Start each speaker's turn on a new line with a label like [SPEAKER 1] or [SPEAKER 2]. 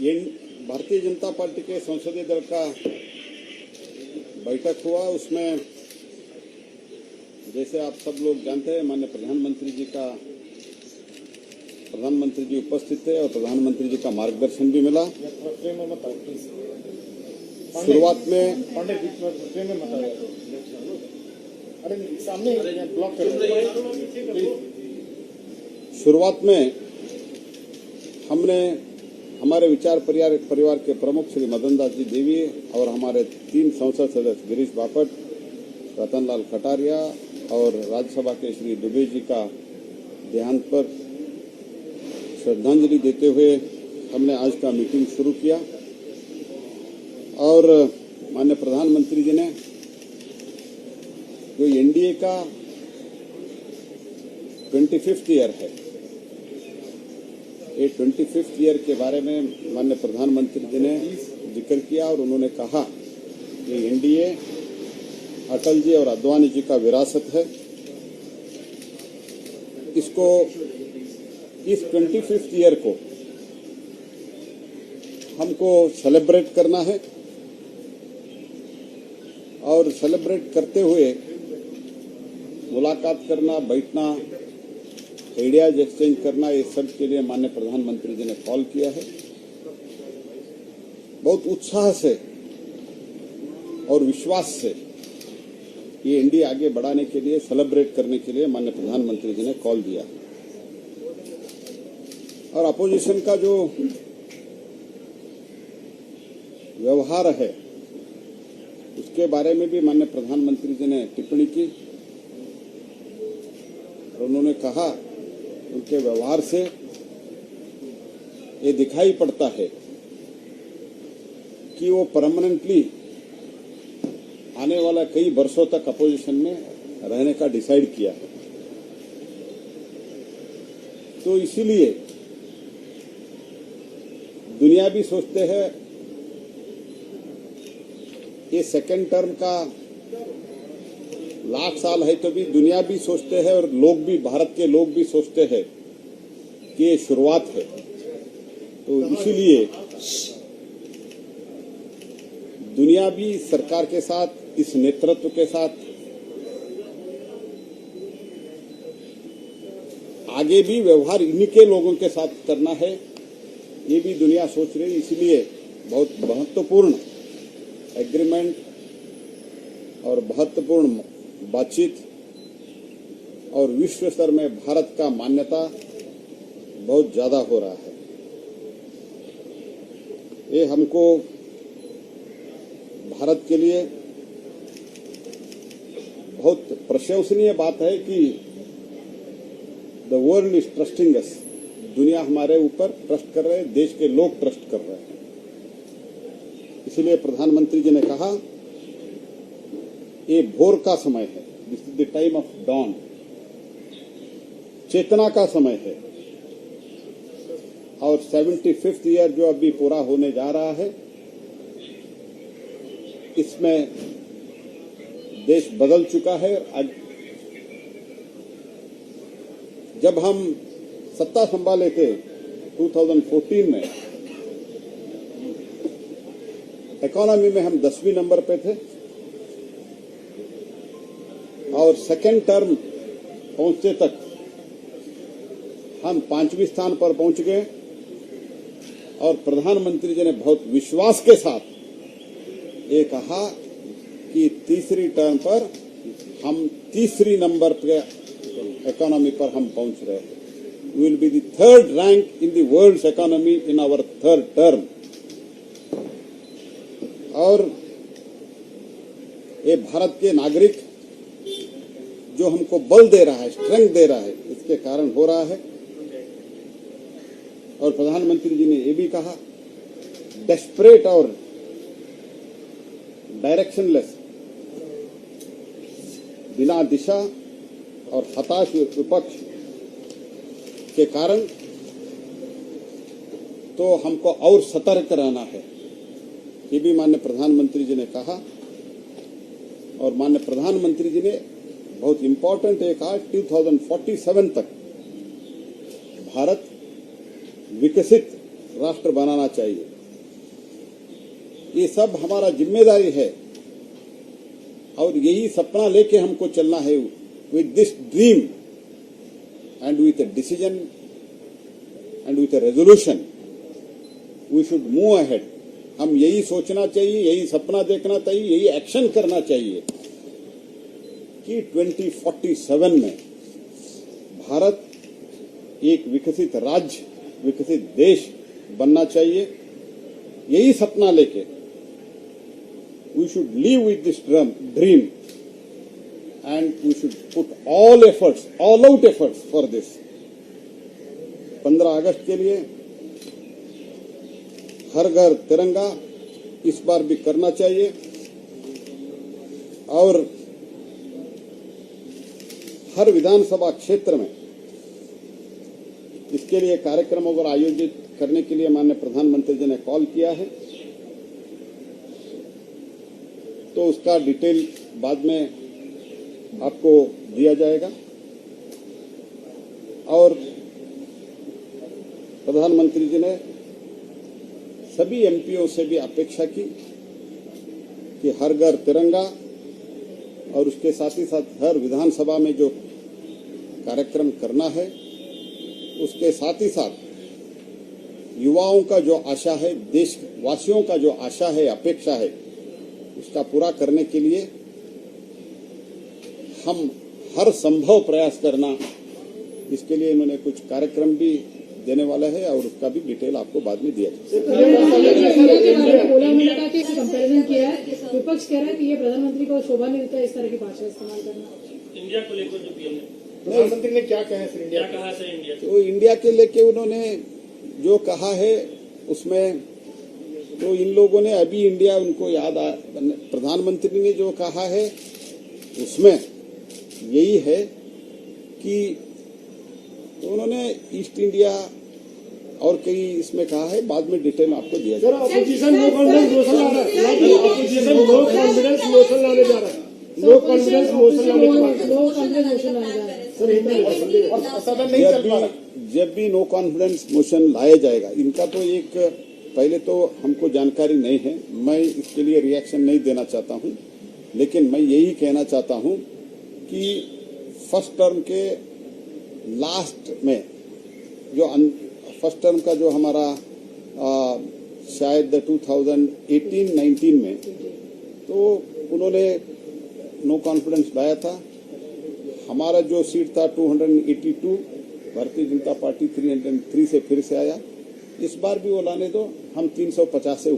[SPEAKER 1] ये भारतीय जनता पार्टी के संसदीय दल का बैठक हुआ। उसमें जैसे आप सब लोग जानते हैं, माननीय प्रधानमंत्री जी उपस्थित थे और प्रधानमंत्री जी का मार्गदर्शन भी मिला। शुरुआत में हमने हमारे विचार परिवार के प्रमुख श्री मदन दास जी देवी और हमारे 3 संसद सदस्य गिरीश बापट, रतनलाल कटारिया और राज्यसभा के श्री दुबे जी का देहांत पर श्रद्धांजलि देते हुए हमने आज का मीटिंग शुरू किया। और माननीय प्रधानमंत्री जी ने जो एनडीए का 25th ईयर है, ये 25th ईयर के बारे में माननीय प्रधानमंत्री जी ने जिक्र किया और उन्होंने कहा कि एनडीए अटल जी और आडवाणी जी का विरासत है। इस 25th ईयर को हमको सेलिब्रेट करना है और सेलिब्रेट करते हुए मुलाकात करना, बैठना, आइडियाज एक्सचेंज करना, ये सब के लिए माननीय प्रधानमंत्री जी ने कॉल किया है। बहुत उत्साह से और विश्वास से ये इंडिया आगे बढ़ाने के लिए, सेलिब्रेट करने के लिए माननीय प्रधानमंत्री जी ने कॉल दिया। और अपोजिशन का जो व्यवहार है उसके बारे में भी माननीय प्रधानमंत्री जी ने टिप्पणी की और उन्होंने कहा उनके व्यवहार से ये दिखाई पड़ता है कि वो परमानेंटली आने वाला कई वर्षों तक अपोजिशन में रहने का डिसाइड किया है। तो इसीलिए दुनिया भी सोचते हैं ये सेकेंड टर्म का लास्ट साल है, तो भी दुनिया भी सोचते हैं और लोग भी, भारत के लोग भी सोचते हैं कि ये शुरुआत है। तो इसीलिए दुनिया भी सरकार के साथ, इस नेतृत्व के साथ आगे भी व्यवहार इन्हीं के लोगों के साथ करना है, ये भी दुनिया सोच रही है। इसलिए बहुत महत्वपूर्ण एग्रीमेंट और महत्वपूर्ण बातचीत और विश्व स्तर में भारत का मान्यता बहुत ज्यादा हो रहा है। ये हमको भारत के लिए बहुत प्रशंसनीय बात है कि द वर्ल्ड इज ट्रस्टिंग अस। दुनिया हमारे ऊपर ट्रस्ट कर रहे हैं, देश के लोग ट्रस्ट कर रहे हैं। इसलिए प्रधानमंत्री जी ने कहा ये भोर का समय है, this is the time of dawn, चेतना का समय है। और 75th ईयर जो अभी पूरा होने जा रहा है, इसमें देश बदल चुका है। जब हम सत्ता संभाले थे 2014 में, इकोनॉमी में हम 10वीं नंबर पे थे और सेकेंड टर्म पहुंचते तक हम 5वें स्थान पर पहुंच गए। और प्रधानमंत्री जी ने बहुत विश्वास के साथ ये कहा कि तीसरी टर्म पर हम 3री नंबर पे इकोनॉमी पर हम पहुंच रहे हैं। We will be the 3rd rank in the world's economy in our 3rd term. और ये भारत के नागरिक जो हमको बल दे रहा है, स्ट्रेंथ दे रहा है, इसके कारण हो रहा है। और प्रधानमंत्री जी ने ये भी कहा, डेस्परेट और डायरेक्शनलेस, बिना दिशा और हताश विपक्ष के कारण तो हमको और सतर्क रहना है, ये भी माननीय प्रधानमंत्री जी ने कहा। और माननीय प्रधानमंत्री जी ने बहुत इम्पोर्टेंट एक कहा, 2047 तक भारत विकसित राष्ट्र बनाना चाहिए। ये सब हमारा जिम्मेदारी है और यही सपना लेके हमको चलना है। With this dream and with a decision and with a resolution we should move ahead. हम यही सोचना चाहिए, यही सपना देखना चाहिए, यही एक्शन करना चाहिए कि 2047 में भारत एक विकसित राज्य, विकसित देश बनना चाहिए। यही सपना लेके we should live with this dream and we should put all out efforts for this. 15 अगस्त के लिए हर घर तिरंगा इस बार भी करना चाहिए और हर विधानसभा क्षेत्र में इसके लिए कार्यक्रम अगर आयोजित करने के लिए माननीय प्रधानमंत्री जी ने कॉल किया है, तो उसका डिटेल बाद में आपको दिया जाएगा। और प्रधानमंत्री जी ने सभी एमपीओ से भी अपेक्षा की कि हर घर तिरंगा और उसके साथ ही साथ हर विधानसभा में जो कार्यक्रम करना है, उसके साथ ही साथ युवाओं का जो आशा है, देशवासियों का जो आशा है, अपेक्षा है, उसका पूरा करने के लिए हम हर संभव प्रयास करना, इसके लिए इन्होंने कुछ कार्यक्रम भी देने वाला है और उसका भी डिटेल आपको बाद में दिया जाएगा।
[SPEAKER 2] कंपैरिजन किया है, विपक्ष कह रहा है कि ये प्रधानमंत्री को शोभा नहीं देता इस तरह की भाषा इस्तेमाल करना।
[SPEAKER 3] इंडिया को लेकर जो पीएम ने
[SPEAKER 4] प्रधानमंत्री ने क्या कहा है
[SPEAKER 3] क्या कहा है इंडिया
[SPEAKER 1] तो इंडिया के लेके उन्होंने जो कहा है उसमें तो इन लोगों ने अभी इंडिया उनको प्रधानमंत्री ने जो कहा है उसमें यही है कि तो उन्होंने ईस्ट इंडिया और कई इसमें कहा है, बाद में डिटेल आपको दिया जाएगा।
[SPEAKER 4] ऑपोजिशन नो कॉन्फिडेंस मोशन ला रहा है, ऑपोजिशन नो कॉन्फिडेंस मोशन लाने जा रहा है, नो कॉन्फिडेंस मोशन लाने की बात कर रहा है सर। नहीं चल पा रहा।
[SPEAKER 1] जब भी नो कॉन्फिडेंस मोशन लाया जाएगा, इनका तो एक पहले तो हमको जानकारी नहीं है, मैं इसके लिए रिएक्शन नहीं देना चाहता हूं, लेकिन मैं यही कहना चाहता हूं कि फर्स्ट टर्म के लास्ट में जो फर्स्ट टर्म का जो हमारा शायद 2018-19 में तो उन्होंने नो कॉन्फिडेंस लाया था। हमारा जो सीट था 282, भारतीय जनता पार्टी 303 से फिर से आया। इस बार भी वो लाने दो, हम 350 से ऊपर